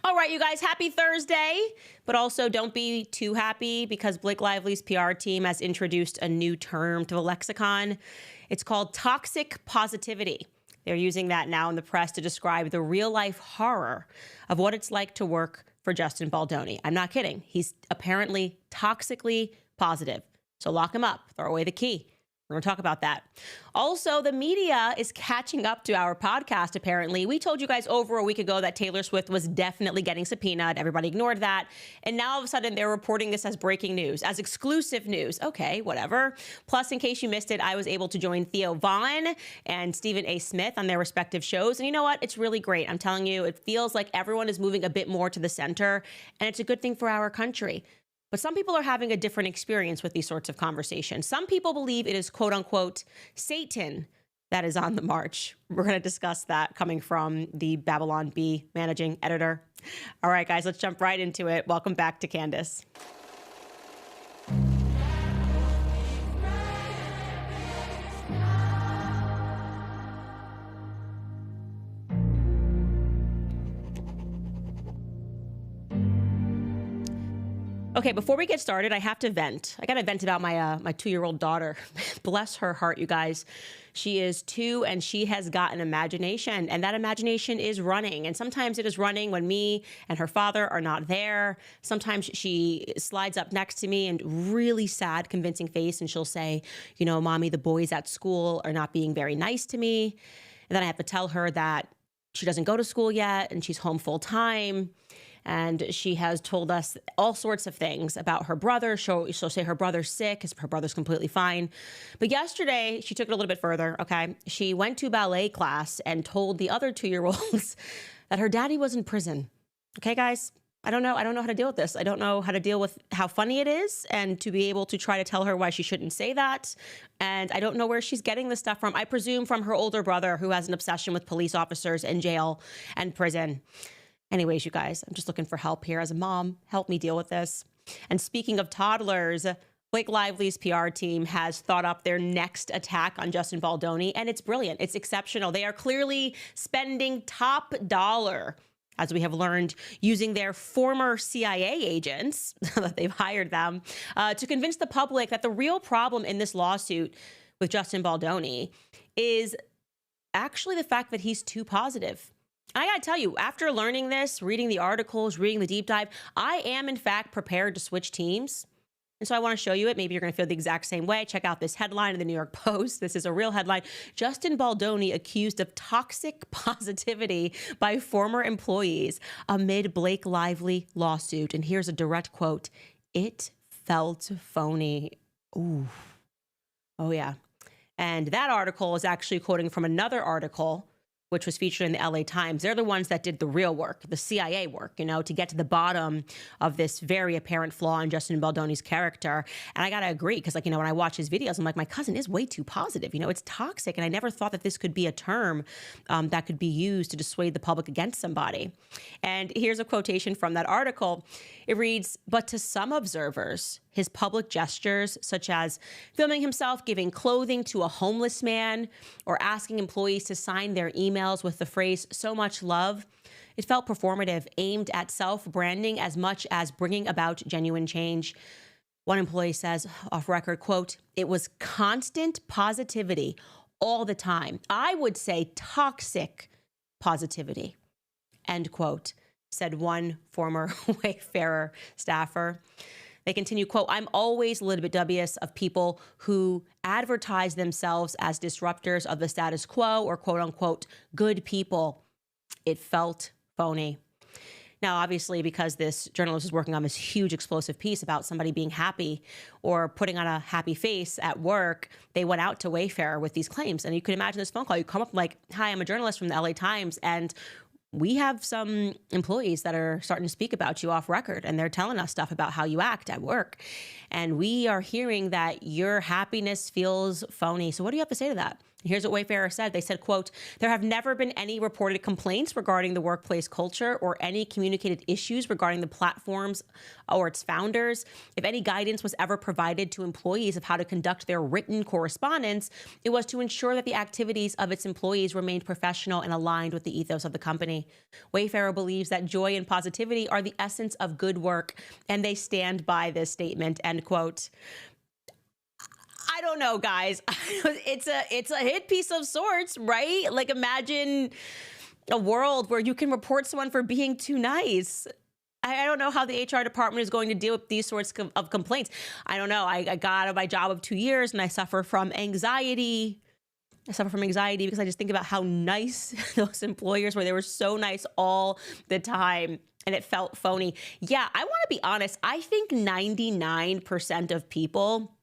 All right, you guys, happy Thursday, but also don't be too happy because Blake Lively's PR team has introduced a new term to the lexicon. It's called toxic positivity. They're using that now in the press to describe the real-life horror of what it's like to work for Justin Baldoni. I'm not kidding. He's apparently toxically positive. So lock him up, throw away the key. We're going to talk about that. Also, the media is catching up to our podcast, apparently. We told you guys over a week ago that Taylor Swift was definitely getting subpoenaed. Everybody ignored that. And now all of a sudden, they're reporting this as breaking news, as exclusive news. Okay, whatever. Plus, in case you missed it, I was able to join Theo Vaughn and Stephen A. Smith on their respective shows. And you know what? It's really great. I'm telling you, it feels like everyone is moving a bit more to the center. And it's a good thing for our country. But some people are having a different experience with these sorts of conversations. Some people believe it is, quote unquote, Satan that is on the march. We're going to discuss that coming from the Babylon Bee managing editor. All right, guys, let's jump right into it. Welcome back to Candace. Okay, before we get started, I have to vent. I got to vent about my 2-year-old daughter. Bless her heart, you guys. She is 2 and she has got an imagination, and that imagination is running. And sometimes it is running when me and her father are not there. Sometimes she slides up next to me and really sad, convincing face, and she'll say, you know, Mommy, the boys at school are not being very nice to me. And then I have to tell her that she doesn't go to school yet and she's home full time. And she has told us all sorts of things about her brother. She'll say her brother's sick, because her brother's completely fine. But yesterday, she took it a little bit further, okay? She went to ballet class and told the other 2-year-olds that her daddy was in prison. Okay, guys? I don't know how to deal with this. I don't know how to deal with how funny it is and to be able to try to tell her why she shouldn't say that. And I don't know where she's getting this stuff from. I presume from her older brother, who has an obsession with police officers in jail and prison. Anyways, you guys, I'm just looking for help here as a mom. Help me deal with this. And speaking of toddlers, Blake Lively's PR team has thought up their next attack on Justin Baldoni, and it's brilliant. It's exceptional. They are clearly spending top dollar, as we have learned, using their former CIA agents, that they've hired them, to convince the public that the real problem in this lawsuit with Justin Baldoni is actually the fact that he's too positive. I gotta tell you, after learning this, reading the articles, reading the deep dive, I am in fact prepared to switch teams. And so I want to show you it. Maybe you're going to feel the exact same way. Check out this headline in the New York Post. This is a real headline. Justin Baldoni accused of toxic positivity by former employees amid Blake Lively lawsuit. And here's a direct quote. It felt phony. Ooh. Oh, yeah. And that article is actually quoting from another article which was featured in the LA Times. They're the ones that did the real work, the CIA work, you know, to get to the bottom of this very apparent flaw in Justin Baldoni's character. And I got to agree, because, like, you know, when I watch his videos, I'm like, my cousin is way too positive. You know, it's toxic. And I never thought that this could be a term that could be used to dissuade the public against somebody. And here's a quotation from that article. It reads, but to some observers, his public gestures, such as filming himself giving clothing to a homeless man or asking employees to sign their emails with the phrase, so much love, it felt performative, aimed at self-branding as much as bringing about genuine change. One employee says, off record, quote, it was constant positivity all the time. I would say toxic positivity, end quote, said one former Wayfarer staffer. They continue, quote, I'm always a little bit dubious of people who advertise themselves as disruptors of the status quo or, quote unquote, good people. It felt phony. Now, obviously, because this journalist is working on this huge explosive piece about somebody being happy or putting on a happy face at work, they went out to Wayfair with these claims. And you could imagine this phone call. You come up like, hi, I'm a journalist from the LA Times, and we have some employees that are starting to speak about you off record, and they're telling us stuff about how you act at work. And we are hearing that your happiness feels phony. So what do you have to say to that? Here's what Wayfarer said. They said, quote, "There have never been any reported complaints regarding the workplace culture or any communicated issues regarding the platforms or its founders. If any guidance was ever provided to employees of how to conduct their written correspondence, it was to ensure that the activities of its employees remained professional and aligned with the ethos of the company. Wayfarer believes that joy and positivity are the essence of good work, and they stand by this statement," end quote. I don't know, guys. It's a hit piece of sorts, right? Like, imagine a world where you can report someone for being too nice. I don't know how the HR department is going to deal with these sorts of complaints. I don't know. I got out of my job of 2 years and I suffer from anxiety. I suffer from anxiety because I just think about how nice those employers were. They were so nice all the time, and it felt phony. Yeah, I want to be honest. I think 99% of people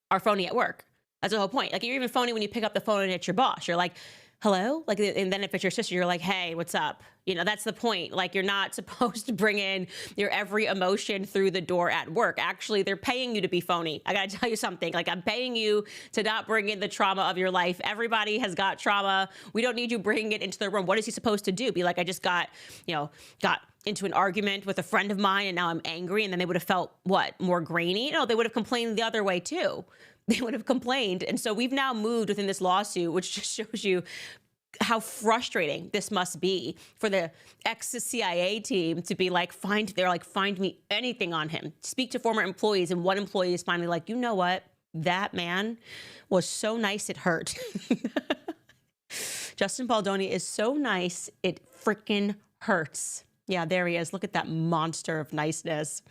are phony at work. That's the whole point. Like, you're even phony when you pick up the phone and it's your boss. You're like, hello? Like, and then if it's your sister, you're like, hey, what's up? You know, that's the point. Like, you're not supposed to bring in your every emotion through the door at work. Actually, they're paying you to be phony. I got to tell you something. Like, I'm paying you to not bring in the trauma of your life. Everybody has got trauma. We don't need you bringing it into the room. What is he supposed to do? Be like, I just got into an argument with a friend of mine and now I'm angry, and then they would have felt what, more grainy? No, they would have complained the other way too. They would have complained. And so we've now moved within this lawsuit, which just shows you how frustrating this must be for the ex-CIA team to be like, find me anything on him. Speak to former employees, and one employee is finally like, you know what? That man was so nice it hurt. Justin Baldoni is so nice it freaking hurts. Yeah, there he is. Look at that monster of niceness.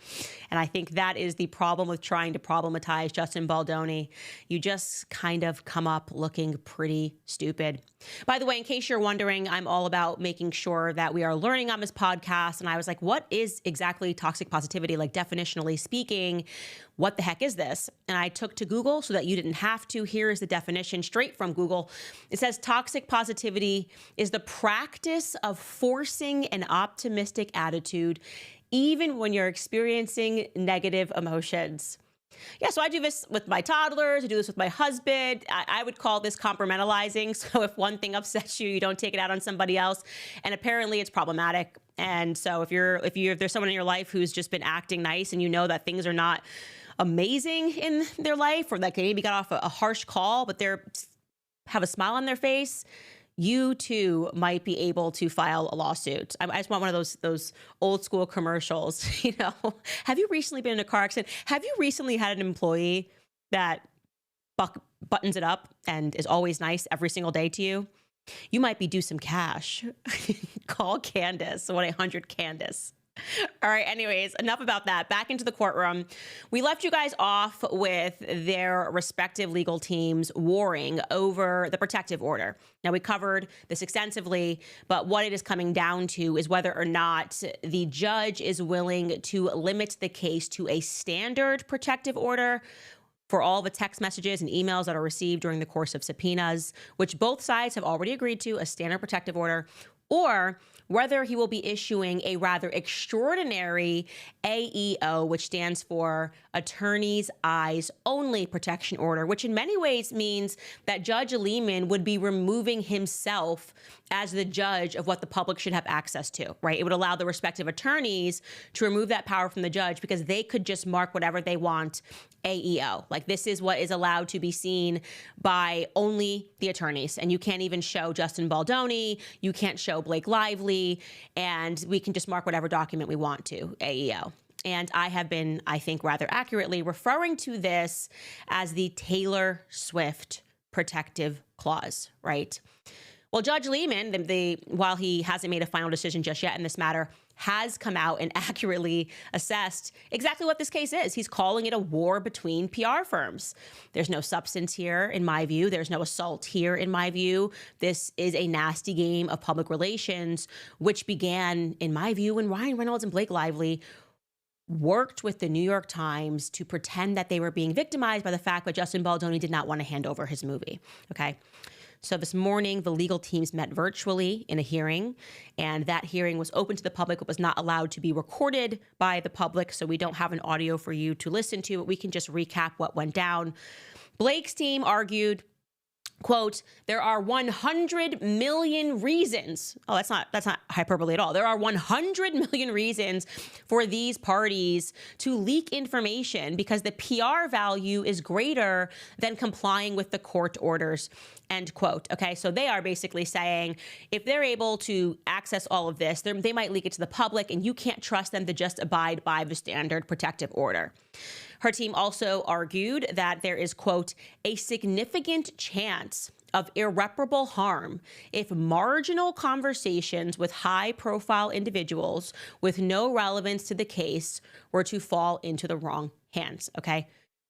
And I think that is the problem with trying to problematize Justin Baldoni. You just kind of come up looking pretty stupid. By the way, in case you're wondering, I'm all about making sure that we are learning on this podcast. And I was like, what is exactly toxic positivity? Like, definitionally speaking, what the heck is this? And I took to Google so that you didn't have to. Here is the definition straight from Google. It says toxic positivity is the practice of forcing an optimistic attitude even when you're experiencing negative emotions. Yeah, so I do this with my toddlers. I do this with my husband. I would call this compartmentalizing. So if one thing upsets you, you don't take it out on somebody else. And apparently it's problematic. And so if there's someone in your life who's just been acting nice and you know that things are not amazing in their life, or that they maybe got off a harsh call, but they have a smile on their face, you too might be able to file a lawsuit. I just want one of those old school commercials. You know, have you recently been in a car accident? Have you recently had an employee that buttons it up and is always nice every single day to you? You might be due some cash. Call Candace, 1-800-CANDACE. All right. Anyways, enough about that. Back into the courtroom. We left you guys off with their respective legal teams warring over the protective order. Now, we covered this extensively, but what it is coming down to is whether or not the judge is willing to limit the case to a standard protective order for all the text messages and emails that are received during the course of subpoenas, which both sides have already agreed to, a standard protective order, or whether he will be issuing a rather extraordinary AEO, which stands for Attorney's Eyes Only Protection Order, which in many ways means that Judge Lehman would be removing himself as the judge of what the public should have access to, right? It would allow the respective attorneys to remove that power from the judge because they could just mark whatever they want AEO. Like, this is what is allowed to be seen by only the attorneys. And you can't even show Justin Baldoni. You can't show Blake Lively. And we can just mark whatever document we want to AEO. And I have been, I think, rather accurately referring to this as the Taylor Swift protective clause, right? Well, Judge Lehman, while he hasn't made a final decision just yet in this matter, has come out and accurately assessed exactly what this case is. He's calling it a war between PR firms. There's no substance here, in my view. There's no assault here, in my view. This is a nasty game of public relations, which began, in my view, when Ryan Reynolds and Blake Lively worked with the New York Times to pretend that they were being victimized by the fact that Justin Baldoni did not want to hand over his movie, okay? So this morning, the legal teams met virtually in a hearing, and that hearing was open to the public. It was not allowed to be recorded by the public, so we don't have an audio for you to listen to, but we can just recap what went down. Blake's team argued Quote, there are 100 million reasons. Oh, that's not hyperbole at all. There are 100 million reasons for these parties to leak information because the PR value is greater than complying with the court orders. End quote. Okay, so they are basically saying if they're able to access all of this, they might leak it to the public, and you can't trust them to just abide by the standard protective order. Her team also argued that there is, quote, a significant chance of irreparable harm if marginal conversations with high-profile individuals with no relevance to the case were to fall into the wrong hands, okay?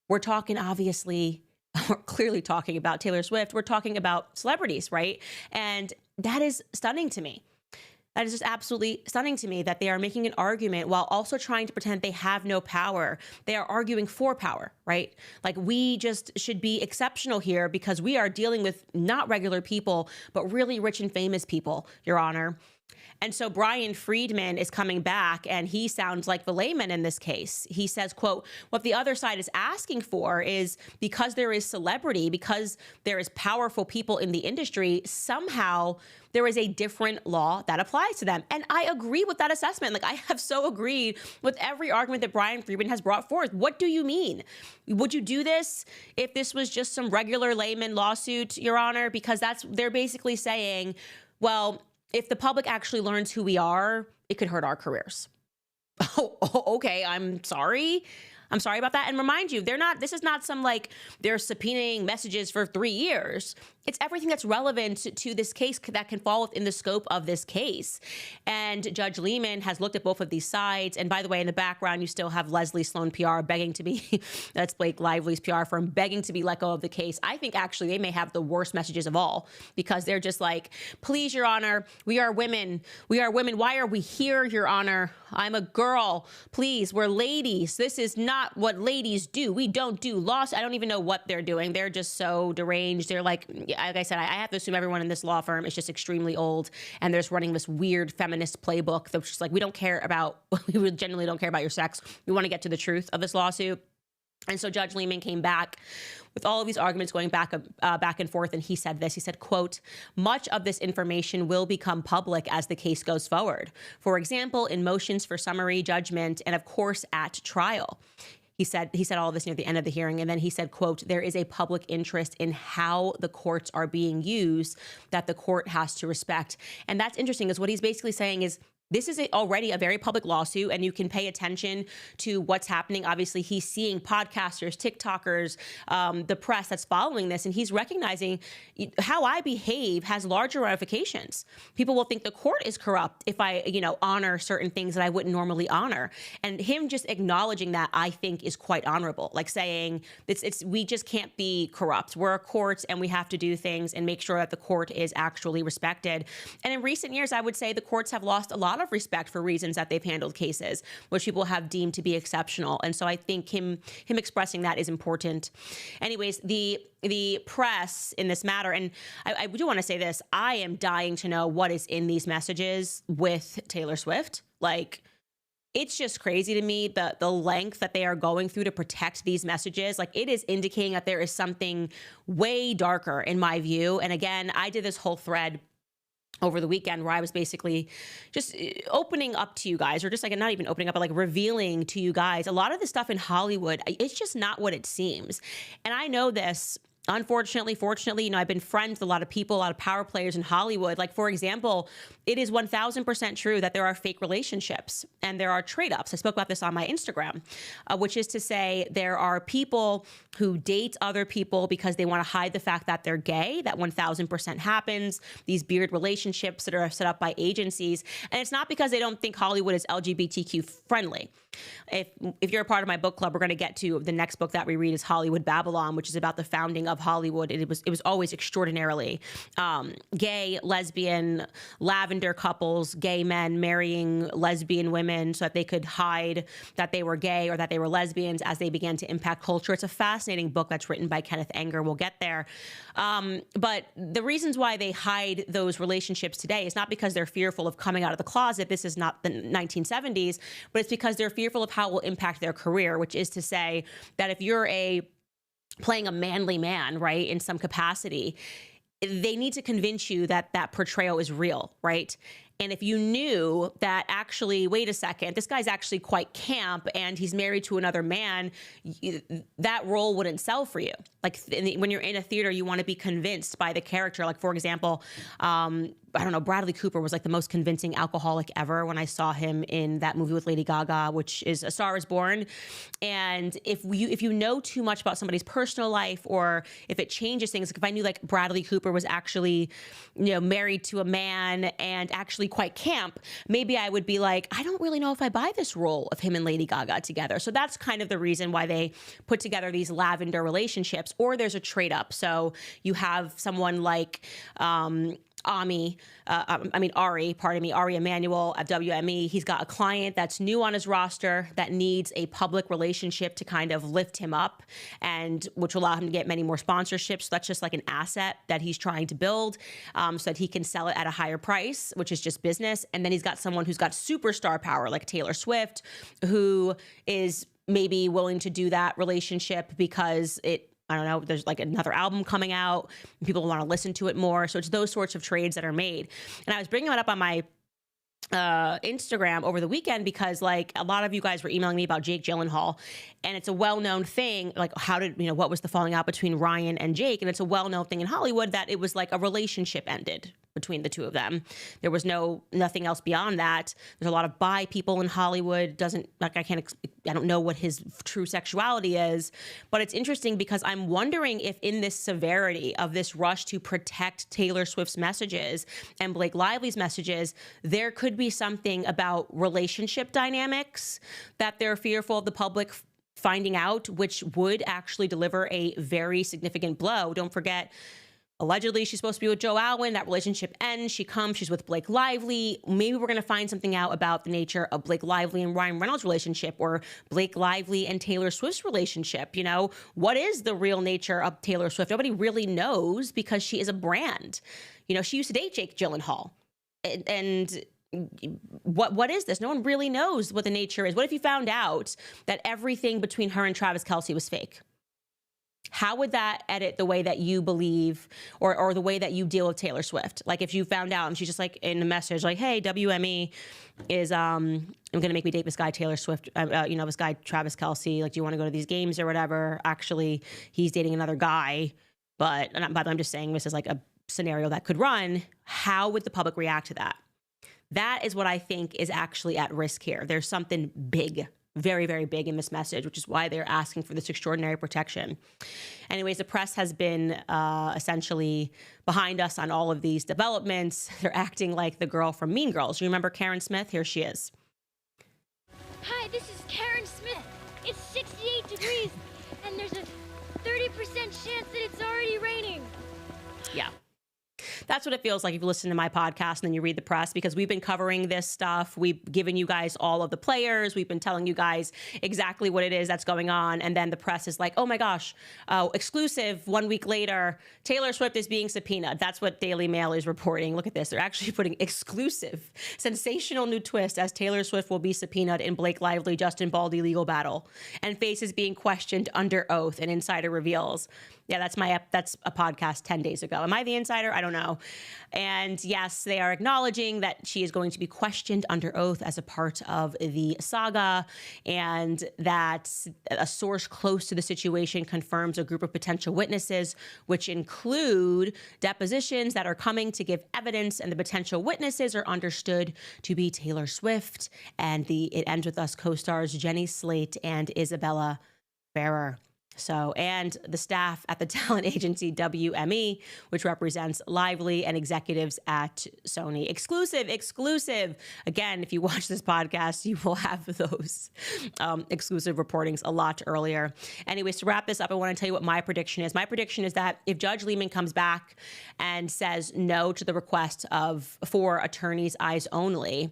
We're talking, obviously, we're clearly talking about Taylor Swift. We're talking about celebrities, right? And that is stunning to me. That is just absolutely stunning to me that they are making an argument while also trying to pretend they have no power. They are arguing for power, right? Like, we just should be exceptional here because we are dealing with not regular people, but really rich and famous people, Your Honor. And so Brian Friedman is coming back, and he sounds like the layman in this case. He says, quote, what the other side is asking for is because there is celebrity, because there is powerful people in the industry, somehow there is a different law that applies to them. And I agree with that assessment. Like, I have so agreed with every argument that Brian Friedman has brought forth. What do you mean? Would you do this if this was just some regular layman lawsuit, Your Honor? Because they're basically saying, well, if the public actually learns who we are, it could hurt our careers. Oh, okay. I'm sorry. I'm sorry about that. And remind you, this is not some like they're subpoenaing messages for 3 years. It's everything that's relevant to this case that can fall within the scope of this case. And Judge Lehman has looked at both of these sides. And by the way, in the background, you still have Leslie Sloan PR begging to be, that's Blake Lively's PR firm, begging to be let go of the case. I think actually they may have the worst messages of all because they're just like, please, Your Honor, we are women. We are women. Why are we here, Your Honor? I'm a girl. Please, we're ladies. This is not what ladies do. We don't do laws. I don't even know what they're doing. They're just so deranged. They're like I said, I have to assume everyone in this law firm is just extremely old, and they're just running this weird feminist playbook that's just like, we genuinely don't care about your sex. We want to get to the truth of this lawsuit. And so Judge Lehman came back with all of these arguments going back and forth, and he said this. He said, quote, much of this information will become public as the case goes forward. For example, in motions for summary judgment and, of course, at trial. He said all of this near the end of the hearing. And then he said, quote, there is a public interest in how the courts are being used that the court has to respect. And that's interesting, is what he's basically saying is, this is already a very public lawsuit, and you can pay attention to what's happening. Obviously, he's seeing podcasters, TikTokers, the press that's following this, and he's recognizing how I behave has larger ramifications. People will think the court is corrupt if I, honor certain things that I wouldn't normally honor. And him just acknowledging that, I think, is quite honorable. Like saying, we just can't be corrupt. We're a court, and we have to do things and make sure that the court is actually respected. And in recent years, I would say the courts have lost a lot of respect for reasons that they've handled cases, which people have deemed to be exceptional. And so I think him expressing that is important. Anyways, the press in this matter, and I do want to say this, I am dying to know what is in these messages with Taylor Swift. Like, it's just crazy to me, the length that they are going through to protect these messages. Like, it is indicating that there is something way darker in my view. And again, I did this whole thread over the weekend where I was basically just opening up to you guys, or just like not even opening up, but like revealing to you guys a lot of the stuff in Hollywood. It's just not what it seems. And I know this, unfortunately, fortunately, I've been friends with a lot of people, a lot of power players in Hollywood. Like, for example, it is 1000% true that there are fake relationships and there are trade-ups. I spoke about this on my Instagram, which is to say there are people who date other people because they want to hide the fact that they're gay. That 1000% happens. These beard relationships that are set up by agencies. And it's not because they don't think Hollywood is LGBTQ friendly. If you're a part of my book club, we're going to get to the next book that we read is Hollywood Babylon, which is about the founding of Hollywood. It was always extraordinarily gay, lesbian, lavender couples, gay men marrying lesbian women so that they could hide that they were gay or that they were lesbians as they began to impact culture. It's a fascinating book that's written by Kenneth Anger. We'll get there. But the reasons why they hide those relationships today is not because they're fearful of coming out of the closet. This is not the 1970s, but it's because they're fearful of how it will impact their career, which is to say that if you're a playing a manly man, right, in some capacity, they need to convince you that that portrayal is real, right? And if you knew that actually, wait a second, this guy's actually quite camp and he's married to another man, that role wouldn't sell for you. Like when you're in a theater, you want to be convinced by the character. Like, for example, I don't know, Bradley Cooper was like the most convincing alcoholic ever when I saw him in that movie with Lady Gaga, which is A Star is Born. And if you know too much about somebody's personal life, or if it changes things, like if I knew like Bradley Cooper was actually, married to a man and actually quite camp, maybe I would be like, I don't really know if I buy this role of him and Lady Gaga together. So that's kind of the reason why they put together these lavender relationships, or there's a trade up. So you have someone like, Ari Emanuel at WME. He's got a client that's new on his roster that needs a public relationship to kind of lift him up, and which will allow him to get many more sponsorships. So that's just like an asset that he's trying to build, so that he can sell it at a higher price, which is just business. And then he's got someone who's got superstar power like Taylor Swift, who is maybe willing to do that relationship because I don't know, there's like another album coming out and people want to listen to it more. So it's those sorts of trades that are made. And I was bringing it up on my Instagram over the weekend because like a lot of you guys were emailing me about Jake Gyllenhaal, and it's a well-known thing, like what was the falling out between Ryan and Jake? And it's a well-known thing in Hollywood that it was like a relationship ended between the two of them. There was nothing else beyond that. There's a lot of bi people in Hollywood. I don't know what his true sexuality is, but it's interesting because I'm wondering if in this severity of this rush to protect Taylor Swift's messages and Blake Lively's messages, there could be something about relationship dynamics that they're fearful of the public finding out, which would actually deliver a very significant blow. Don't forget, allegedly, she's supposed to be with Joe Alwyn. That relationship ends. She's with Blake Lively. Maybe we're going to find something out about the nature of Blake Lively and Ryan Reynolds' relationship, or Blake Lively and Taylor Swift's relationship. What is the real nature of Taylor Swift? Nobody really knows because she is a brand. She used to date Jake Gyllenhaal. And what is this? No one really knows what the nature is. What if you found out that everything between her and Travis Kelce was fake? How would that edit the way that you believe or the way that you deal with Taylor Swift? Like if you found out and she's just like in a message like, hey, WME is I'm going to make me date this guy Taylor Swift, this guy Travis Kelce. Like, do you want to go to these games or whatever? Actually, he's dating another guy. But I'm just saying this is like a scenario that could run. How would the public react to that? That is what I think is actually at risk here. There's something big, very, very big in this message, which is why they're asking for this extraordinary protection. Anyways, the press has been essentially behind us on all of these developments. They're acting like the girl from Mean Girls. You remember Karen Smith? Here she is. Hi, this is Karen Smith. It's 68 degrees, and there's a 30% chance that it's already raining. Yeah. That's what it feels like if you listen to my podcast and then you read the press, because we've been covering this stuff. We've given you guys all of the players. We've been telling you guys exactly what it is that's going on. And then the press is like, oh my gosh, exclusive 1 week later, Taylor Swift is being subpoenaed. That's what Daily Mail is reporting. Look at this. They're actually putting exclusive, sensational new twist as Taylor Swift will be subpoenaed in Blake Lively, Justin Baldy legal battle, and faces being questioned under oath, an insider reveals. Yeah, that's a podcast 10 days ago. Am I the insider? I don't know. And yes, they are acknowledging that she is going to be questioned under oath as a part of the saga, and that a source close to the situation confirms a group of potential witnesses, which include depositions that are coming to give evidence, and the potential witnesses are understood to be Taylor Swift, and It Ends With Us co-stars Jenny Slate and Isabella Ferrer. So, and the staff at the talent agency WME, which represents Lively and executives at Sony. Exclusive. Again, if you watch this podcast, you will have those exclusive reportings a lot earlier. Anyways, to wrap this up, I want to tell you what my prediction is. My prediction is that if Judge Lehman comes back and says no to the request for attorneys' eyes only,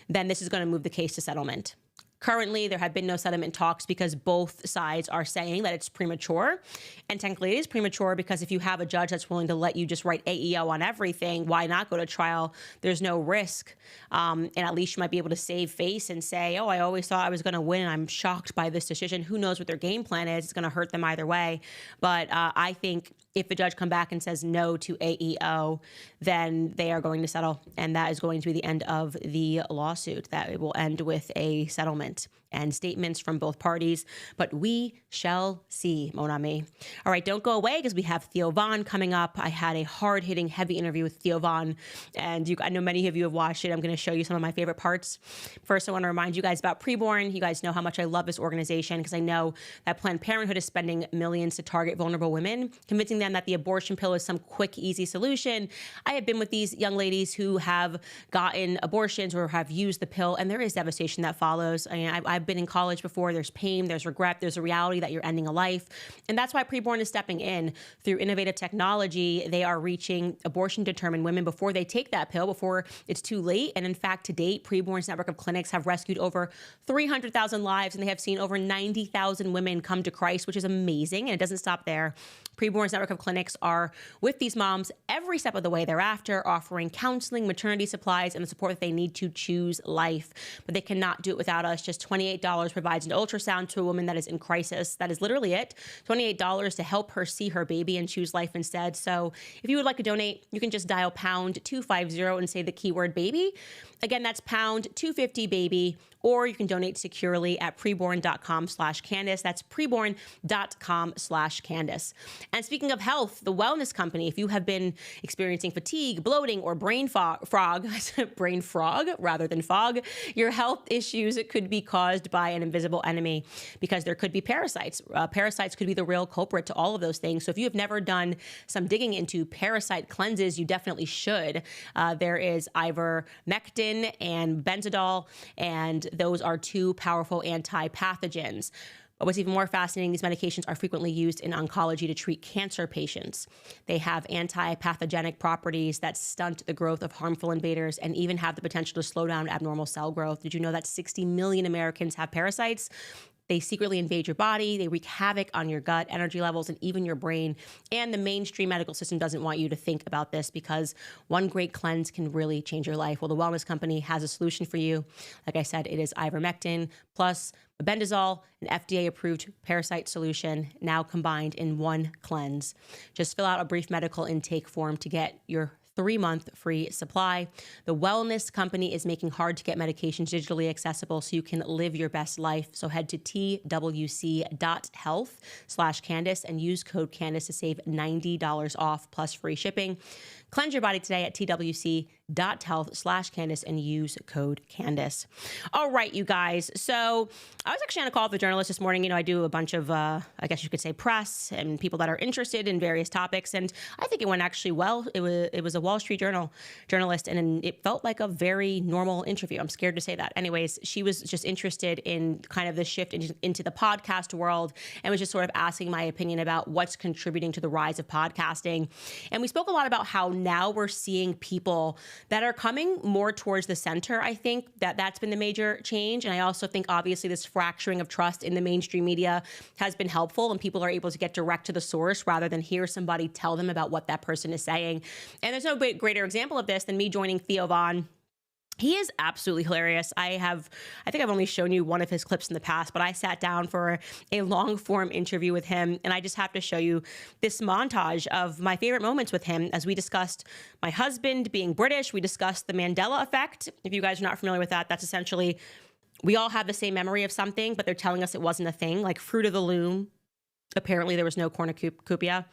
then this is going to move the case to settlement. Currently, there have been no settlement talks because both sides are saying that it's premature. And technically, it is premature because if you have a judge that's willing to let you just write AEO on everything, why not go to trial? There's no risk. And at least you might be able to save face and say, oh, I always thought I was going to win. I'm shocked by this decision. Who knows what their game plan is? It's going to hurt them either way. But I think if the judge come back and says no to AEO, then they are going to settle. And that is going to be the end of the lawsuit. That it will end with a settlement and statements from both parties. But we shall see, mon ami. All right, don't go away because we have Theo Von coming up. I had a hard-hitting, heavy interview with Theo Von, and I know many of you have watched it. I'm going to show you some of my favorite parts. First, I want to remind you guys about Preborn. You guys know how much I love this organization because I know that Planned Parenthood is spending millions to target vulnerable women, convincing them that the abortion pill is some quick, easy solution. I have been with these young ladies who have gotten abortions or have used the pill, and there is devastation that follows. I mean, I've been in college before. There's pain, there's regret, there's a reality that you're ending a life. And that's why Preborn is stepping in. Through innovative technology, they are reaching abortion-determined women before they take that pill, before it's too late. And in fact, to date, Preborn's network of clinics have rescued over 300,000 lives, and they have seen over 90,000 women come to Christ, which is amazing. And it doesn't stop there. Preborn's network of clinics are with these moms every step of the way thereafter, offering counseling, maternity supplies, and the support that they need to choose life. But they cannot do it without us. Just $28 provides an ultrasound to a woman that is in crisis. That is literally it. $28 to help her see her baby and choose life instead. So if you would like to donate, you can just dial pound 250 and say the keyword baby. Again, that's pound 250 baby, or you can donate securely at preborn.com/Candace. That's preborn.com/Candace. And speaking of health, the Wellness Company, if you have been experiencing fatigue, bloating, or brain frog rather than fog, your health issues could be caused by an invisible enemy because there could be parasites. Parasites could be the real culprit to all of those things. So if you have never done some digging into parasite cleanses, you definitely should. There is ivermectin and benzodol, and those are two powerful anti-pathogens. But what's even more fascinating, these medications are frequently used in oncology to treat cancer patients. They have anti-pathogenic properties that stunt the growth of harmful invaders and even have the potential to slow down abnormal cell growth. Did you know that 60 million Americans have parasites? They secretly invade your body. They wreak havoc on your gut, energy levels, and even your brain. And the mainstream medical system doesn't want you to think about this because one great cleanse can really change your life. Well, the Wellness Company has a solution for you. Like I said, it is ivermectin plus bendazole, an FDA-approved parasite solution, now combined in one cleanse. Just fill out a brief medical intake form to get your 3-month free supply. The Wellness Company is making hard-to-get medications digitally accessible so you can live your best life. So head to twc.health/Candace and use code Candace to save $90 off plus free shipping. Cleanse your body today at twc.health/Candace and use code Candace. All right, you guys. So I was actually on a call with a journalist this morning. You know, I do a bunch of, I guess you could say, press and people that are interested in various topics. And I think it went actually well. It was a Wall Street Journal journalist, and it felt like a very normal interview. I'm scared to say that. Anyways, she was just interested in kind of the shift into the podcast world and was just sort of asking my opinion about what's contributing to the rise of podcasting. And we spoke a lot about how now we're seeing people that are coming more towards the center. I think that's been the major change. And I also think obviously this fracturing of trust in the mainstream media has been helpful, and people are able to get direct to the source rather than hear somebody tell them about what that person is saying. And there's no greater example of this than me joining Theo Von. He is absolutely hilarious. I think I've only shown you one of his clips in the past, but I sat down for a long form interview with him, and I just have to show you this montage of my favorite moments with him as we discussed my husband being British. We discussed the Mandela effect. If you guys are not familiar with that, that's essentially we all have the same memory of something, but they're telling us it wasn't a thing, like Fruit of the Loom. Apparently there was no cornucopia.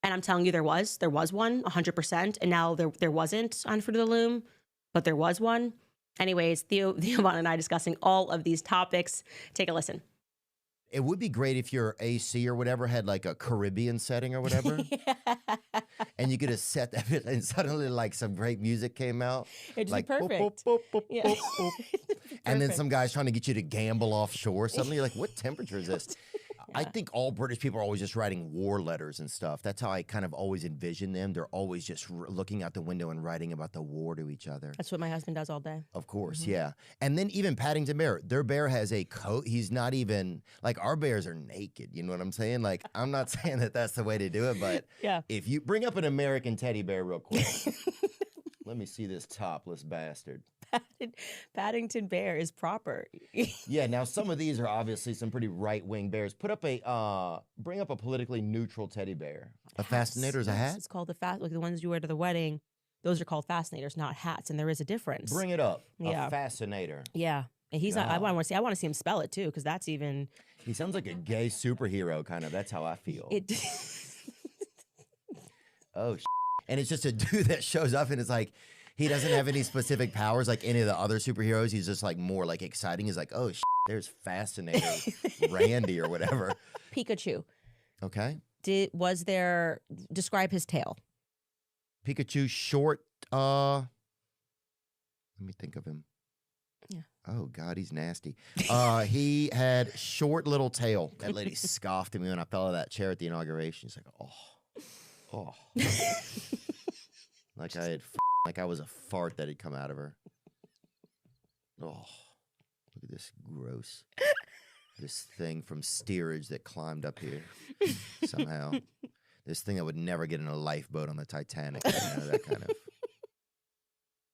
And I'm telling you there was one 100%. And now there wasn't on Fruit of the Loom, but there was one. Anyways, Theo Von and I discussing all of these topics. Take a listen. It would be great if your AC or whatever had like a Caribbean setting or whatever. Yeah. And you could have set that and suddenly like some great music came out. It'd like, be perfect. Yeah. And then some guy's trying to get you to gamble offshore or something. You're like, what temperature is this? I think all British people are always just writing war letters and stuff. That's how I kind of always envision them. They're always just looking out the window and writing about the war to each other. That's what my husband does all day. Of course, yeah. And then even Paddington Bear, their bear has a coat. He's not even, like, our bears are naked. You know what I'm saying? Like, I'm not saying that that's the way to do it, but if you bring up an American teddy bear real quick. Let me see this topless bastard. Paddington Bear is proper. Yeah, now some of these are obviously some pretty right-wing bears. Bring up a politically neutral teddy bear. A fascinator is a hat? It's called like the ones you wear to the wedding. Those are called fascinators, not hats, and there is a difference. Bring it up. A fascinator. Yeah. And he's not, I want to see him spell it too, because that's even. He sounds like a gay superhero, kind of. That's how I feel. Oh, and it's just a dude that shows up and it's like, he doesn't have any specific powers like any of the other superheroes. He's just like more like exciting. He's like, oh, there's Fascinator Randy or whatever. Pikachu. Okay. Describe his tail. Pikachu short, let me think of him. Yeah. Oh, God, he's nasty. He had short little tail. That lady scoffed at me when I fell out of that chair at the inauguration. She's like, oh. Like I was a fart that had come out of her. Oh, look at this gross. This thing from steerage that climbed up here somehow. This thing that would never get in a lifeboat on the Titanic. You know, that kind of.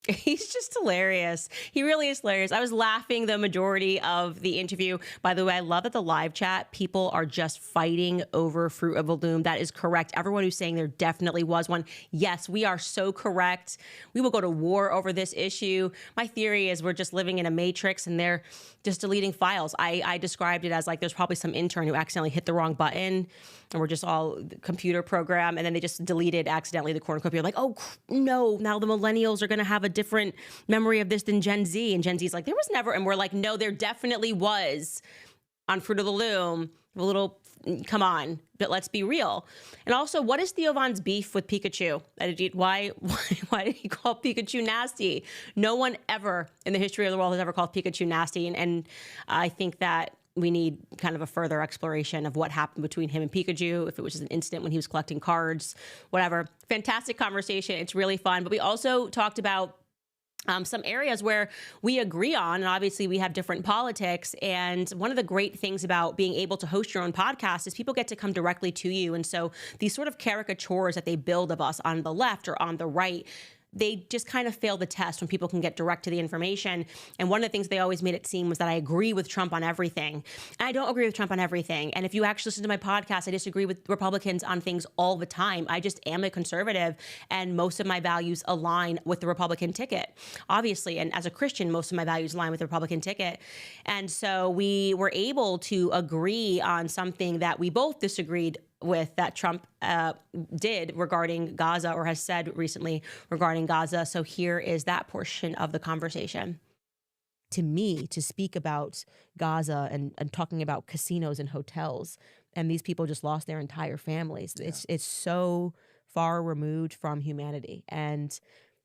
He's just hilarious. He really is hilarious. I was laughing the majority of the interview. By the way, I love that the live chat, people are just fighting over Fruit of the Loom. That is correct. Everyone who's saying there definitely was one. Yes, we are so correct. We will go to war over this issue. My theory is we're just living in a matrix and they're just deleting files. I described it as like there's probably some intern who accidentally hit the wrong button and we're just all computer program, and then they just deleted accidentally the cornucopia. You're like, oh no, now the millennials are going to have a different memory of this than Gen Z. And Gen Z's like, there was never, and we're like, no, there definitely was on Fruit of the Loom. A little, come on, but let's be real. And also, what is Theo Von's beef with Pikachu? Why did he call Pikachu nasty? No one ever in the history of the world has ever called Pikachu nasty. And I think that we need kind of a further exploration of what happened between him and Pikachu, if it was just an incident when he was collecting cards, whatever. Fantastic conversation. It's really fun. But we also talked about some areas where we agree on, and obviously we have different politics. And one of the great things about being able to host your own podcast is people get to come directly to you. And so these sort of caricatures that they build of us on the left or on the right, they just kind of fail the test when people can get direct to the information. And one of the things they always made it seem was that I agree with Trump on everything. And I don't agree with Trump on everything. And if you actually listen to my podcast, I disagree with Republicans on things all the time. I just am a conservative, and most of my values align with the Republican ticket, obviously. And as a Christian, most of my values align with the Republican ticket. And so we were able to agree on something that we both disagreed with, that Trump did regarding Gaza, or has said recently regarding Gaza. So here is that portion of the conversation. To me, to speak about Gaza and talking about casinos and hotels, and these people just lost their entire families. Yeah. It's so far removed from humanity. And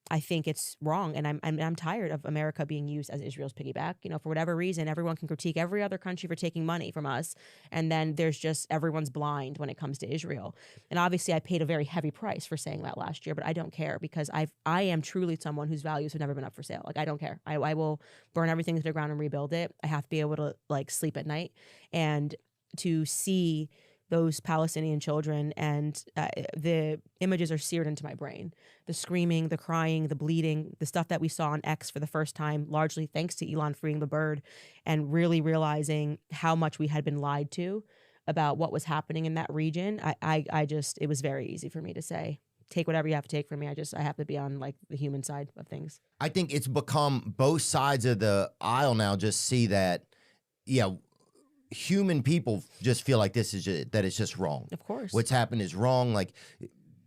I think it's wrong, and I'm tired of America being used as Israel's piggyback. You know, for whatever reason, everyone can critique every other country for taking money from us, and then there's just everyone's blind when it comes to Israel. And obviously, I paid a very heavy price for saying that last year, but I don't care, because I am truly someone whose values have never been up for sale. Like, I don't care. I will burn everything to the ground and rebuild it. I have to be able to like sleep at night, and to see those Palestinian children, and the images are seared into my brain. The screaming, the crying, the bleeding, the stuff that we saw on X for the first time, largely thanks to Elon freeing the bird, and really realizing how much we had been lied to about what was happening in that region. I just, it was very easy for me to say, take whatever you have to take from me. I have to be on like the human side of things. I think it's become both sides of the aisle now just see that, human people just feel like this is that it's just wrong. Of course. What's happened is wrong. Like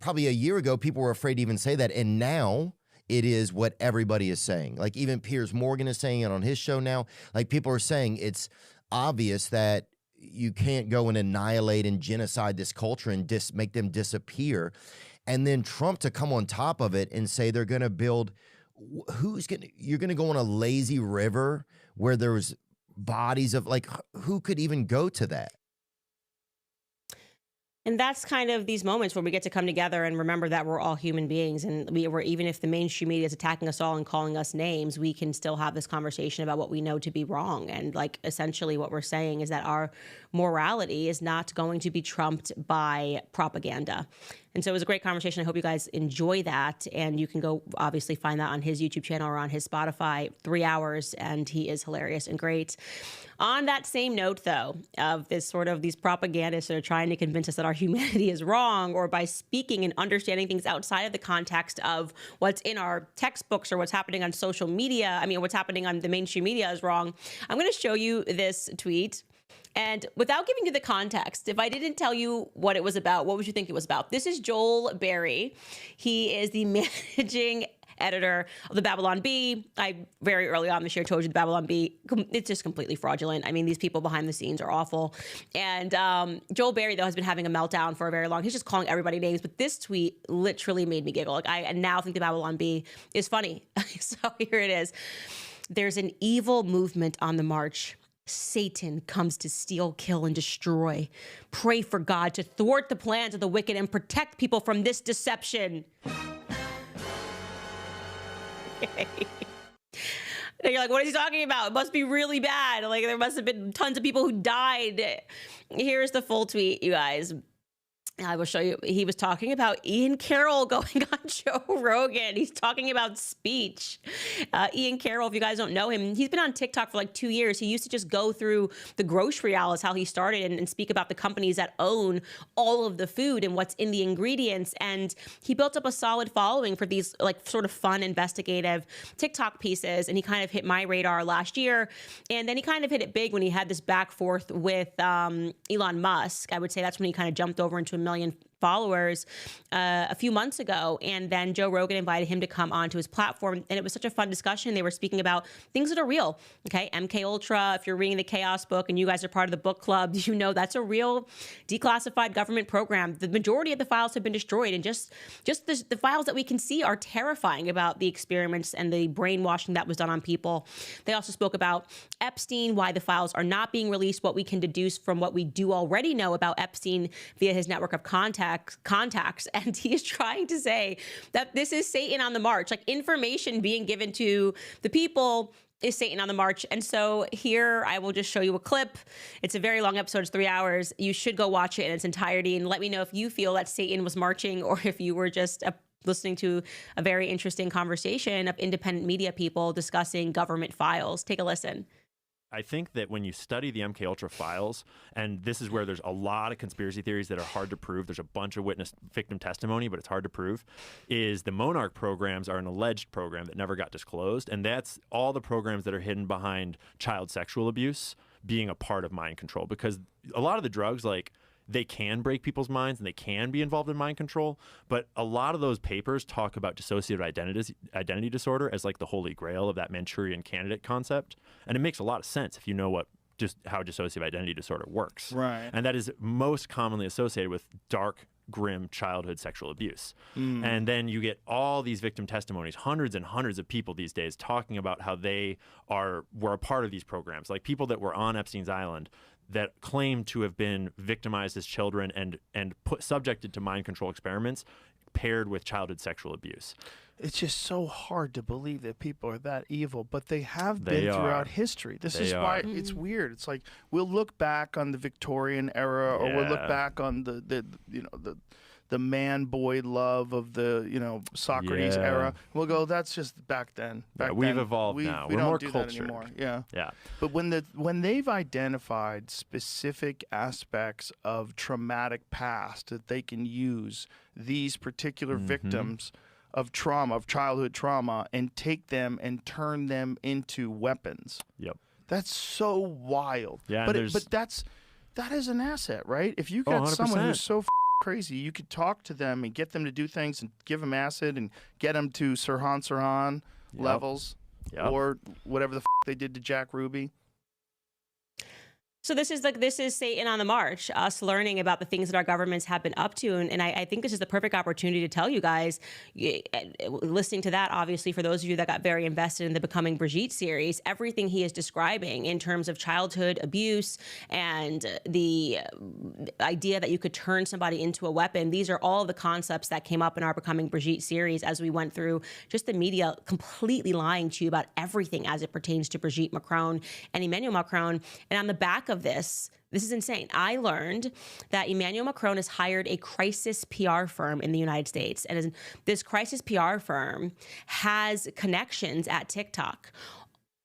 probably a year ago, people were afraid to even say that. And now it is what everybody is saying. Like even Piers Morgan is saying it on his show now. Like people are saying it's obvious that you can't go and annihilate and genocide this culture and make them disappear. And then Trump to come on top of it and say they're going to build, you're going to go on a lazy river where there's bodies of, like, who could even go to that? And that's kind of these moments where we get to come together and remember that we're all human beings, and we're, even if the mainstream media is attacking us all and calling us names, we can still have this conversation about what we know to be wrong. And like essentially what we're saying is that our morality is not going to be trumped by propaganda. And so it was a great conversation. I hope you guys enjoy that. And you can go obviously find that on his YouTube channel or on his Spotify, 3 hours. And he is hilarious and great. On that same note, though, of this sort of these propagandists that are trying to convince us that our humanity is wrong, or by speaking and understanding things outside of the context of what's in our textbooks or what's happening on social media, what's happening on the mainstream media is wrong. I'm going to show you this tweet. And without giving you the context, if I didn't tell you what it was about, what would you think it was about? This is Joel Berry. He is the managing editor of the Babylon Bee. I very early on this year told you the Babylon Bee, it's just completely fraudulent. These people behind the scenes are awful. And Joel Berry, though, has been having a meltdown for a very long. He's just calling everybody names. But this tweet literally made me giggle. I now think the Babylon Bee is funny. So here it is. There's an evil movement on the march. Satan comes to steal, kill, and destroy. Pray for God to thwart the plans of the wicked and protect people from this deception. Okay. And you're like, what is he talking about? It must be really bad. Like, there must have been tons of people who died. Here's the full tweet, you guys. I will show you. He was talking about Ian Carroll going on Joe Rogan. He's talking about speech. Ian Carroll, if you guys don't know him, he's been on TikTok for like 2 years. He used to just go through the grocery aisle is how he started and speak about the companies that own all of the food and what's in the ingredients. And he built up a solid following for these like sort of fun, investigative TikTok pieces. And he kind of hit my radar last year. And then he kind of hit it big when he had this back forth with Elon Musk. I would say that's when he kind of jumped over into a million followers a few months ago. And then Joe Rogan invited him to come onto his platform. And it was such a fun discussion. They were speaking about things that are real. Okay. MK Ultra, if you're reading the Chaos book and you guys are part of the book club, you know that's a real declassified government program. The majority of the files have been destroyed. And just the files that we can see are terrifying about the experiments and the brainwashing that was done on people. They also spoke about Epstein, why the files are not being released, what we can deduce from what we do already know about Epstein via his network of contacts. And he is trying to say that this is Satan on the march, like information being given to the people is Satan on the march. And so here I will just show you a clip. It's a very long episode. It's 3 hours. You should go watch it in its entirety and let me know if you feel that Satan was marching or if you were just listening to a very interesting conversation of independent media people discussing government files. Take a listen. I think that when you study the MK Ultra files, and this is where there's a lot of conspiracy theories that are hard to prove, there's a bunch of witness victim testimony, but it's hard to prove, is the Monarch programs are an alleged program that never got disclosed, and that's all the programs that are hidden behind child sexual abuse being a part of mind control, because a lot of the drugs, like, they can break people's minds and they can be involved in mind control, but a lot of those papers talk about dissociative identity disorder as like the holy grail of that Manchurian candidate concept. And it makes a lot of sense if you know how dissociative identity disorder works. Right. And that is most commonly associated with dark, grim childhood sexual abuse. And then you get all these victim testimonies, hundreds and hundreds of people these days talking about how they were a part of these programs, like people that were on Epstein's Island that claim to have been victimized as children and subjected to mind control experiments paired with childhood sexual abuse. It's just so hard to believe that people are that evil, but they have been throughout history. This is why it's weird. It's like we'll look back on the Victorian era, or we'll look back on the man-boy love of the Socrates era. We'll go, that's just back then. We've evolved now. We We're don't more do cultured. that anymore. Yeah. Yeah. But when they've identified specific aspects of traumatic past that they can use these particular victims of trauma, of childhood trauma, and take them and turn them into weapons. Yep. That's so wild. Yeah, but that is an asset, right? If you got someone who's so crazy, you could talk to them and get them to do things and give them acid and get them to Sirhan levels or whatever the they did to Jack Ruby. So this is Satan on the march, us learning about the things that our governments have been up to. And I think this is the perfect opportunity to tell you guys, listening to that, obviously, for those of you that got very invested in the Becoming Brigitte series, everything he is describing in terms of childhood abuse and the idea that you could turn somebody into a weapon. These are all the concepts that came up in our Becoming Brigitte series as we went through just the media completely lying to you about everything as it pertains to Brigitte Macron and Emmanuel Macron. And on the back of this is insane. I learned that Emmanuel Macron has hired a crisis PR firm in the United States. And this crisis PR firm has connections at TikTok.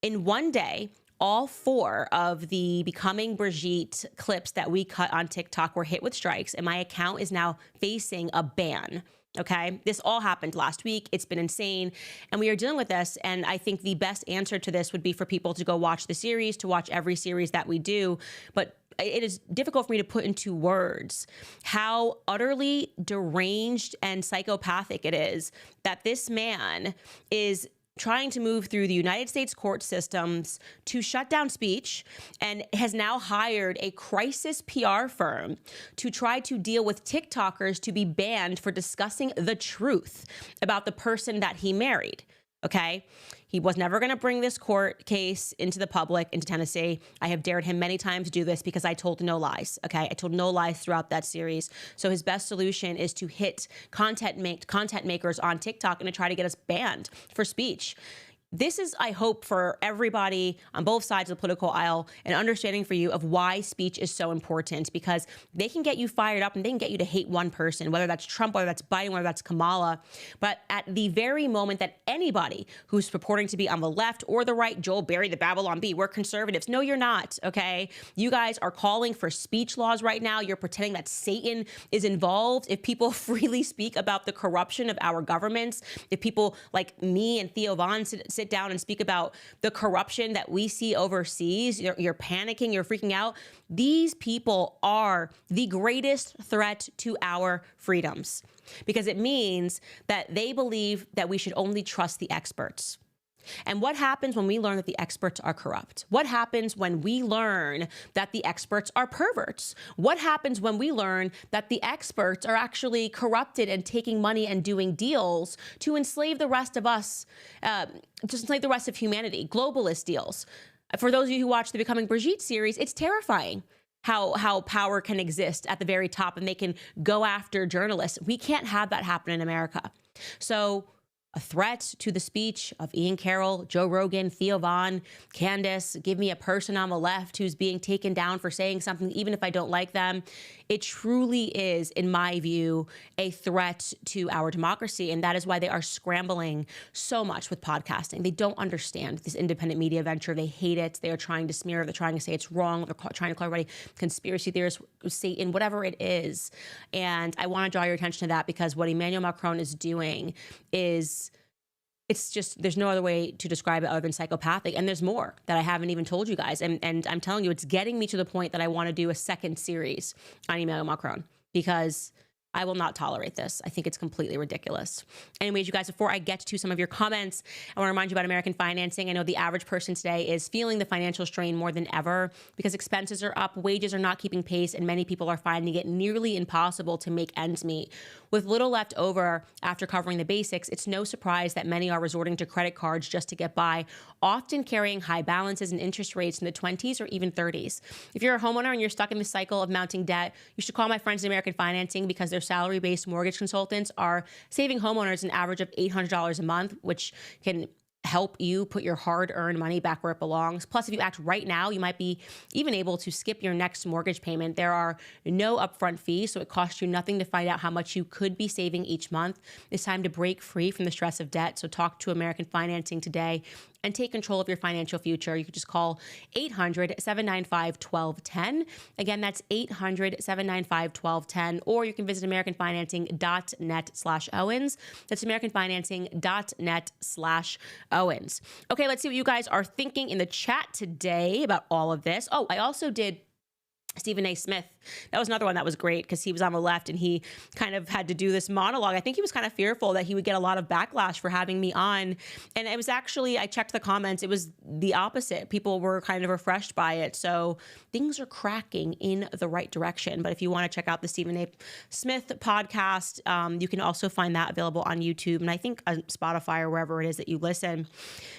In one day, all 4 of the Becoming Brigitte clips that we cut on TikTok were hit with strikes, and my account is now facing a ban. Okay, this all happened last week. It's been insane. And we are dealing with this. And I think the best answer to this would be for people to go watch the series, to watch every series that we do. But it is difficult for me to put into words how utterly deranged and psychopathic it is that this man is trying to move through the United States court systems to shut down speech, and has now hired a crisis PR firm to try to deal with TikTokers to be banned for discussing the truth about the person that he married. Okay. He was never going to bring this court case into the public, into Tennessee. I have dared him many times to do this because I told no lies. Okay. I told no lies throughout that series. So his best solution is to hit content makers on TikTok and to try to get us banned for speech. This is, I hope, for everybody on both sides of the political aisle, an understanding for you of why speech is so important, because they can get you fired up and they can get you to hate one person, whether that's Trump, whether that's Biden, whether that's Kamala. But at the very moment that anybody who's purporting to be on the left or the right, Joel Berry, the Babylon Bee, we're conservatives. No, you're not, okay? You guys are calling for speech laws right now. You're pretending that Satan is involved. If people freely speak about the corruption of our governments, if people like me and Theo Von sit down and speak about the corruption that we see overseas, you're panicking, you're freaking out. These people are the greatest threat to our freedoms, because it means that they believe that we should only trust the experts. And what happens when we learn that the experts are corrupt? What happens when we learn that the experts are perverts? What happens when we learn that the experts are actually corrupted and taking money and doing deals to enslave the rest of us, to enslave the rest of humanity, globalist deals? For those of you who watch the Becoming Brigitte series, it's terrifying how power can exist at the very top and they can go after journalists. We can't have that happen in America. So a threat to the speech of Ian Carroll, Joe Rogan, Theo Von, Candace, give me a person on the left who's being taken down for saying something, even if I don't like them. It truly is, in my view, a threat to our democracy. And that is why they are scrambling so much with podcasting. They don't understand this independent media venture. They hate it. They are trying to smear it. They're trying to say it's wrong. They're trying to call everybody conspiracy theorists, Satan, whatever it is. And I want to draw your attention to that, because what Emmanuel Macron is doing is, it's just, there's no other way to describe it other than psychopathic. And there's more that I haven't even told you guys. And I'm telling you, it's getting me to the point that I want to do a second series on Emmanuel Macron, because I will not tolerate this. I think it's completely ridiculous. Anyways, you guys, before I get to some of your comments, I want to remind you about American financing. I know the average person today is feeling the financial strain more than ever because expenses are up, wages are not keeping pace, and many people are finding it nearly impossible to make ends meet. With little left over after covering the basics, it's no surprise that many are resorting to credit cards just to get by, often carrying high balances and interest rates in the 20s or even 30s. If you're a homeowner and you're stuck in the cycle of mounting debt, you should call my friends at American Financing, because their salary-based mortgage consultants are saving homeowners an average of $800 a month, which can help you put your hard-earned money back where it belongs. Plus, if you act right now, you might be even able to skip your next mortgage payment. There are no upfront fees, so it costs you nothing to find out how much you could be saving each month. It's time to break free from the stress of debt, so talk to American Financing today and take control of your financial future. You can just call 800-795-1210. Again, that's 800-795-1210, or you can visit americanfinancing.net/Owens. That's americanfinancing.net/Owens. Okay, let's see what you guys are thinking in the chat today about all of this. Oh, I also did Stephen A. Smith That was another one that was great because he was on the left and he kind of had to do this monologue. I think he was kind of fearful that he would get a lot of backlash for having me on. And it was actually, I checked the comments, it was the opposite. People were kind of refreshed by it. So things are cracking in the right direction. But if you want to check out the Stephen A. Smith podcast, you can also find that available on YouTube and I think on Spotify or wherever it is that you listen.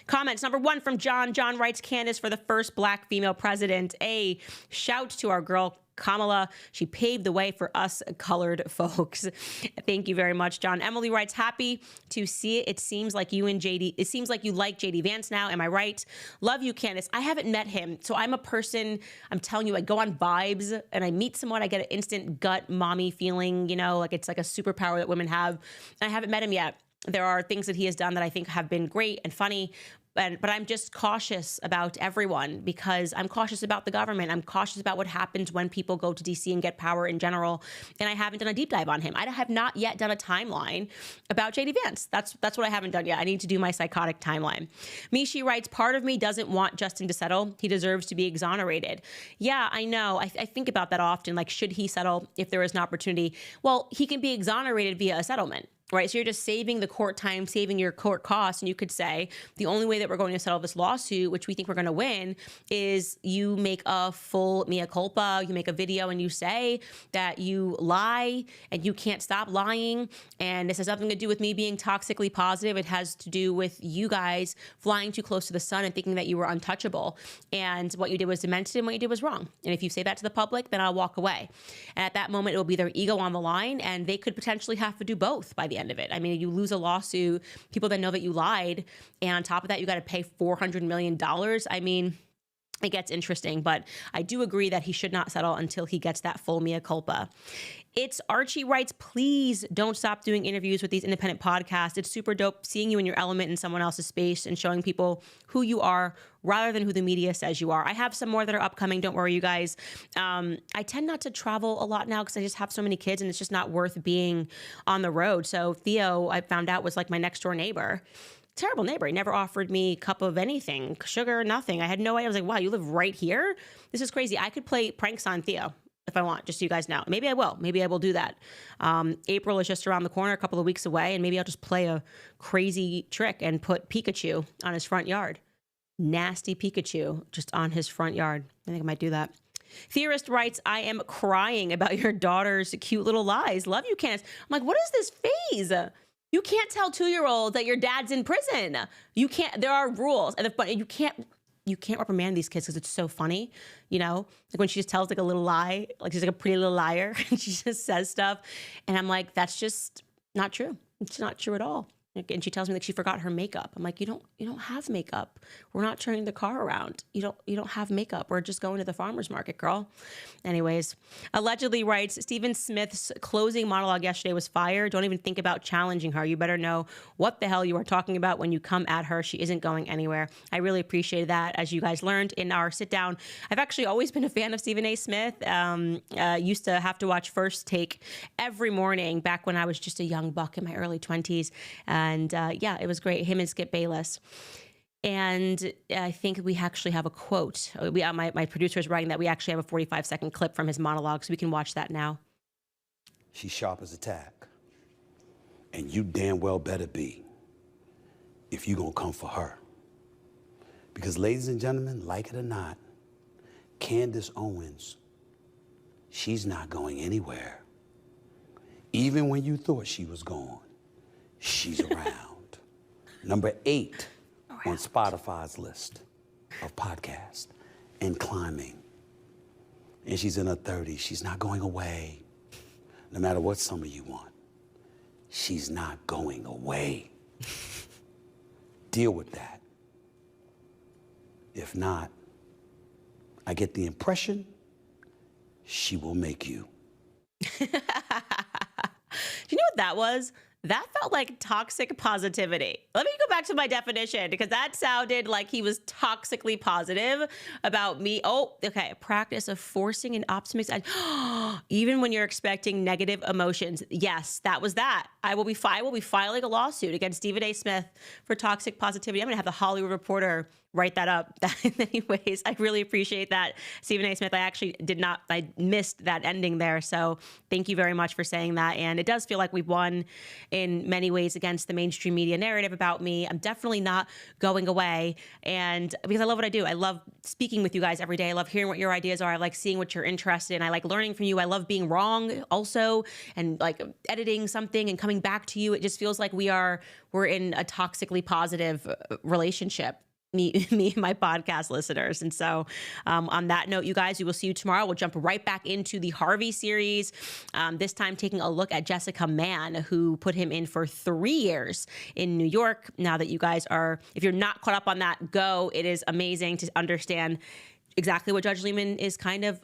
Comments. Number 1 from John. John writes, Candace for the first Black female president. A shout to our girl Kamala. She paved the way for us colored folks. Thank you very much, John. Emily writes, happy to see it. It seems like you like JD Vance now. Am I right? Love you, Candace. I haven't met him. So I'm a person, I'm telling you, I go on vibes and I meet someone, I get an instant gut mommy feeling, like it's like a superpower that women have. And I haven't met him yet. There are things that he has done that I think have been great and funny, but I'm just cautious about everyone because I'm cautious about the government. I'm cautious about what happens when people go to DC and get power in general. And I haven't done a deep dive on him. I have not yet done a timeline about JD Vance. That's what I haven't done yet. I need to do my psychotic timeline. Mishi writes, part of me doesn't want Justin to settle. He deserves to be exonerated. Yeah, I know. I think about that often. Like, should he settle if there is an opportunity? Well, he can be exonerated via a settlement. Right. So you're just saving the court time, saving your court costs. And you could say the only way that we're going to settle this lawsuit, which we think we're going to win, is you make a full mea culpa. You make a video and you say that you lie and you can't stop lying. And this has nothing to do with me being toxically positive. It has to do with you guys flying too close to the sun and thinking that you were untouchable. And what you did was demented and what you did was wrong. And if you say that to the public, then I'll walk away. And at that moment, it will be their ego on the line and they could potentially have to do both by the end of it. I mean, you lose a lawsuit, people then know that you lied, and on top of that, you got to pay $400 million. I mean, it gets interesting, but I do agree that he should not settle until he gets that full mea culpa. It's Archie writes, please don't stop doing interviews with these independent podcasts. It's super dope seeing you in your element in someone else's space and showing people who you are rather than who the media says you are. I have some more that are upcoming. Don't worry, you guys. I tend not to travel a lot now because I just have so many kids and it's just not worth being on the road. So Theo, I found out, was like my next door neighbor. Terrible neighbor. He never offered me a cup of anything, sugar, nothing. I had no idea. I was like, wow, you live right here? This is crazy. I could play pranks on Theo if I want, just so you guys know. Maybe I will. Maybe I will do that. April is just around the corner, a couple of weeks away, and maybe I'll just play a crazy trick and put Pikachu on his front yard. Nasty Pikachu just on his front yard. I think I might do that. Theorist writes, I am crying about your daughter's cute little lies. Love you, Candace. I'm like, what is this phase? You can't tell 2-year-olds that your dad's in prison. You can't. There are rules, and you can't reprimand these kids because it's so funny. Like when she just tells like a little lie, like she's like a pretty little liar, and she just says stuff, and I'm like, that's just not true. It's not true at all. And she tells me that she forgot her makeup. I'm like, you don't have makeup. We're not turning the car around. You don't have makeup. We're just going to the farmer's market, girl. Anyways, allegedly writes, Stephen Smith's closing monologue yesterday was fire. Don't even think about challenging her. You better know what the hell you are talking about when you come at her. She isn't going anywhere. I really appreciated that. As you guys learned in our sit down, I've actually always been a fan of Stephen A. Smith. Used to have to watch First Take every morning back when I was just a young buck in my early 20s. And yeah, it was great. Him and Skip Bayless. And I think we actually have a quote. My producer is writing that we actually have a 45-second clip from his monologue, so we can watch that now. She's sharp as a tack. And you damn well better be if you gonna come for her. Because ladies and gentlemen, like it or not, Candace Owens, she's not going anywhere. Even when you thought she was gone, she's around. Number 8 on Spotify's list of podcasts and climbing. And she's in her 30s. She's not going away. No matter what some of you want, she's not going away. Deal with that. If not, I get the impression she will make you. Do you know what that was? That felt like toxic positivity. let me go back to my definition, because that sounded like he was toxically positive about me. Oh, okay. A practice of forcing an optimistic, even when you're expecting negative emotions. Yes, that was that. I will be filing a lawsuit against Stephen A. Smith for toxic positivity. I'm going to have the Hollywood Reporter write that up. Anyways, I really appreciate that, Stephen A. Smith. I missed that ending there. So thank you very much for saying that. And it does feel like we've won in many ways against the mainstream media narrative about me. I'm definitely not going away. And because I love what I do. I love speaking with you guys every day. I love hearing what your ideas are. I like seeing what you're interested in. I like learning from you. I love being wrong also, and like editing something and coming back to you. It just feels like we're in a toxically positive relationship. Me and my podcast listeners. And so on that note, you guys, we will see you tomorrow. We'll jump right back into the Harvey series, this time taking a look at Jessica Mann, who put him in for 3 years in New York. Now that you guys if you're not caught up on that, go. It is amazing to understand exactly what Judge Lehman is kind of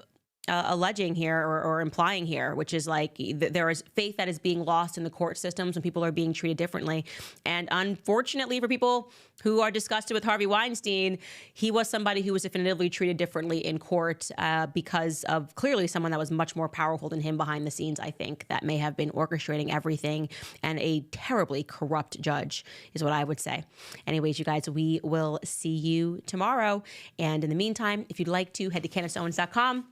alleging here or implying here, which is like there is faith that is being lost in the court systems when people are being treated differently. And unfortunately for people who are disgusted with Harvey Weinstein, he was somebody who was definitively treated differently in court because of clearly someone that was much more powerful than him behind the scenes, I think, that may have been orchestrating everything, and a terribly corrupt judge is what I would say. Anyways, you guys, we will see you tomorrow. And in the meantime, if you'd like to, head to CandaceOwens.com.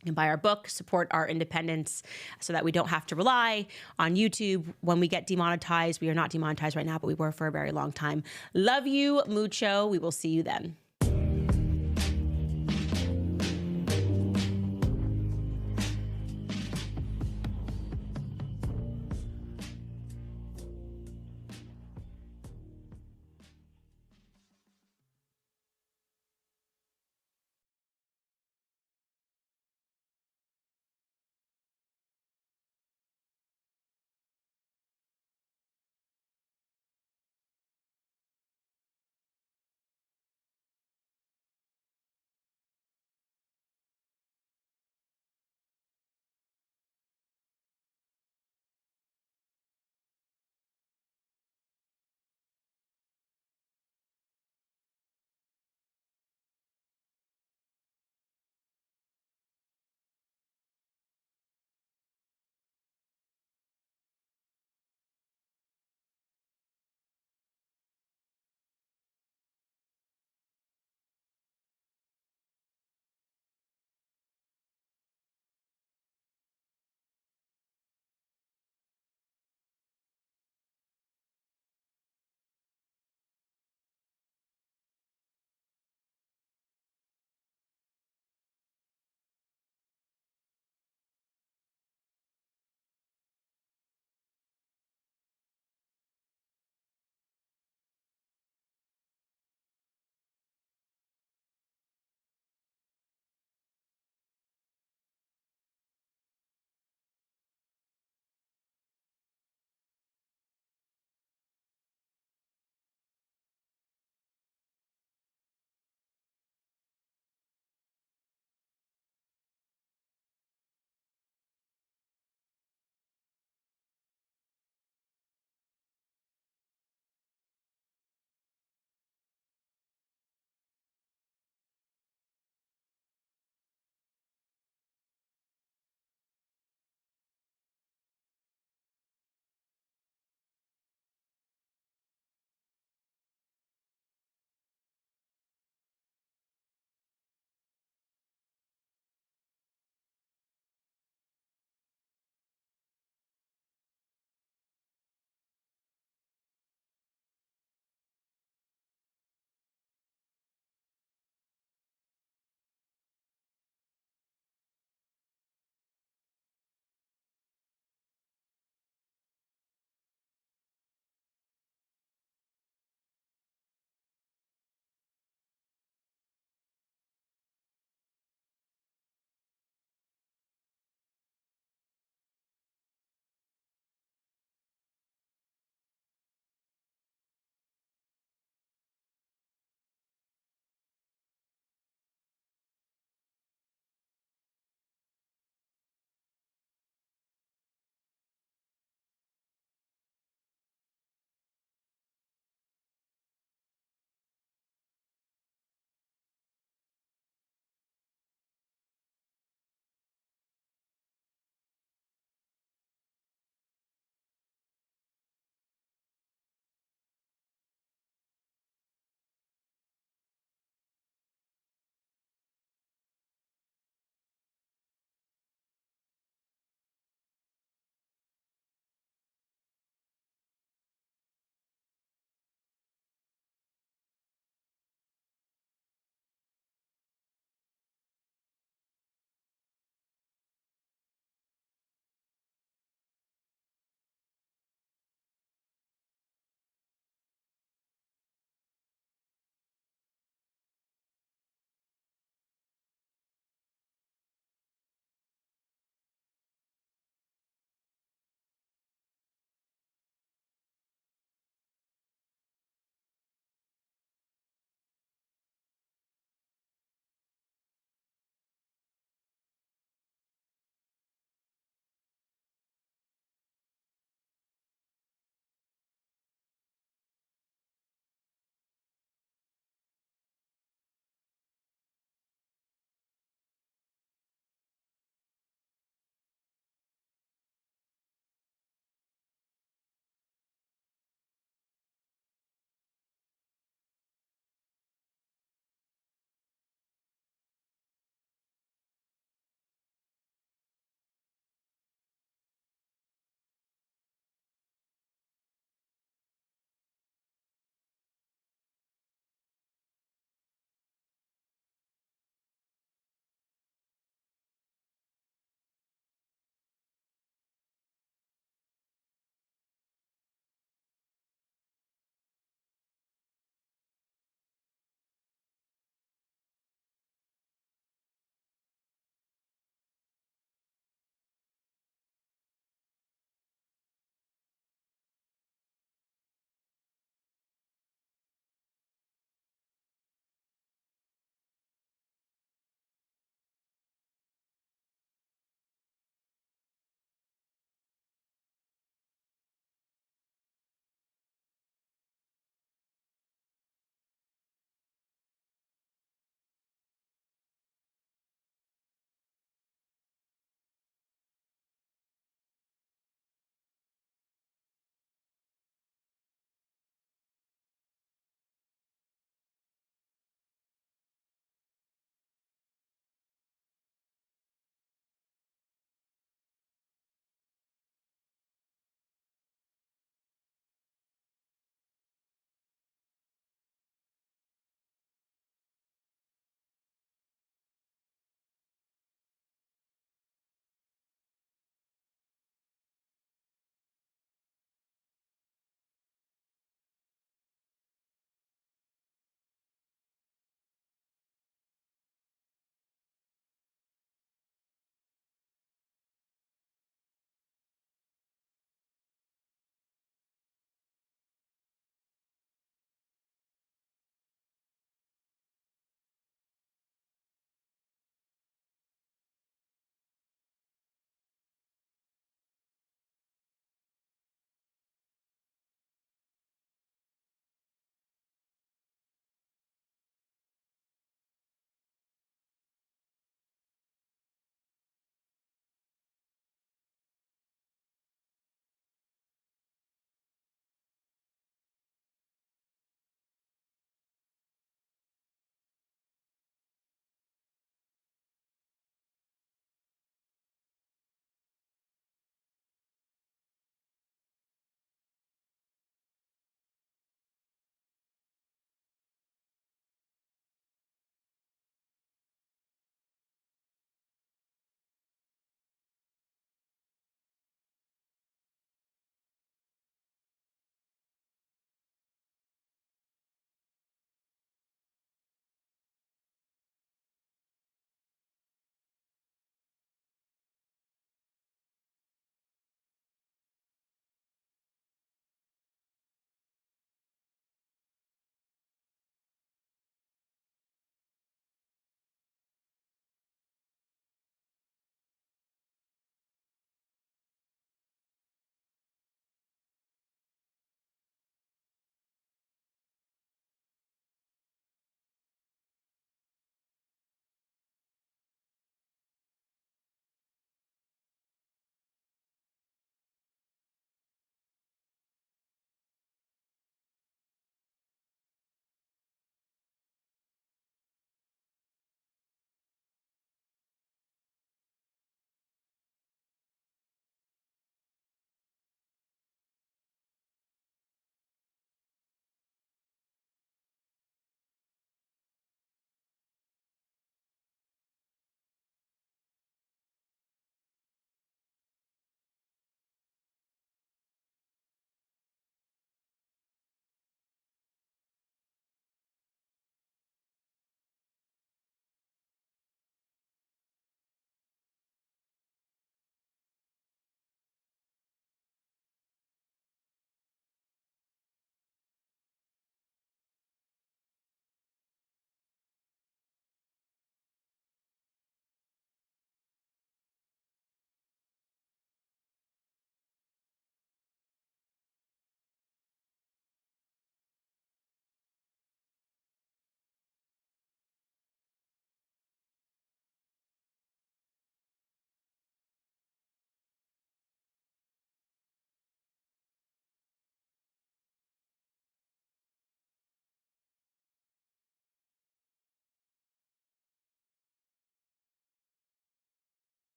You can buy our book, support our independence so that we don't have to rely on YouTube when we get demonetized. We are not demonetized right now, but we were for a very long time. Love you mucho. We will see you then.